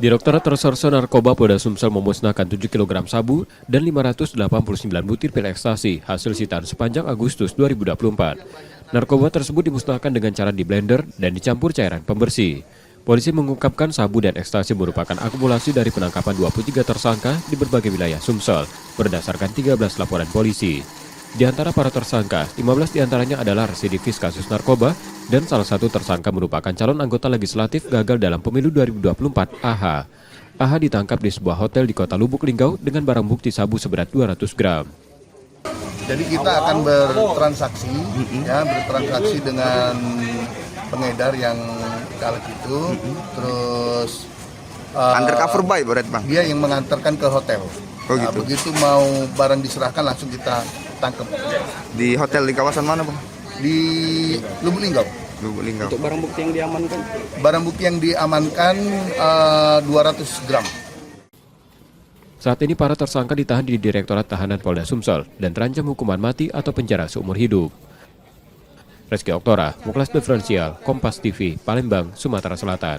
Direktorat Reserse Narkoba Polda Sumsel memusnahkan 7 kg sabu dan 589 butir pil ekstasi hasil sitaan sepanjang Agustus 2024. Narkoba tersebut dimusnahkan dengan cara diblender dan dicampur cairan pembersih. Polisi mengungkapkan sabu dan ekstasi merupakan akumulasi dari penangkapan 23 tersangka di berbagai wilayah Sumsel berdasarkan 13 laporan polisi. Di antara para tersangka, 15 diantaranya adalah residivis kasus narkoba dan salah satu tersangka merupakan calon anggota legislatif gagal dalam pemilu 2024 AH. AH ditangkap di sebuah hotel di kota Lubuk Linggau dengan barang bukti sabu seberat 200 gram. Jadi kita akan bertransaksi dengan pengedar yang caleg itu, terus undercover buy berarti Bang? dia yang mengantarkan ke hotel. Oh gitu. Begitu mau barang diserahkan langsung kita tangkap. Di hotel di kawasan mana Bang? Di Lubuk Linggau. Lubuk Linggau. Untuk barang bukti yang diamankan? Barang bukti yang diamankan 200 gram. Saat ini para tersangka ditahan di Direktorat Tahanan Polda Sumsel dan terancam hukuman mati atau penjara seumur hidup. Reski Oktora, Muklas Diferensial, Kompas TV, Palembang, Sumatera Selatan.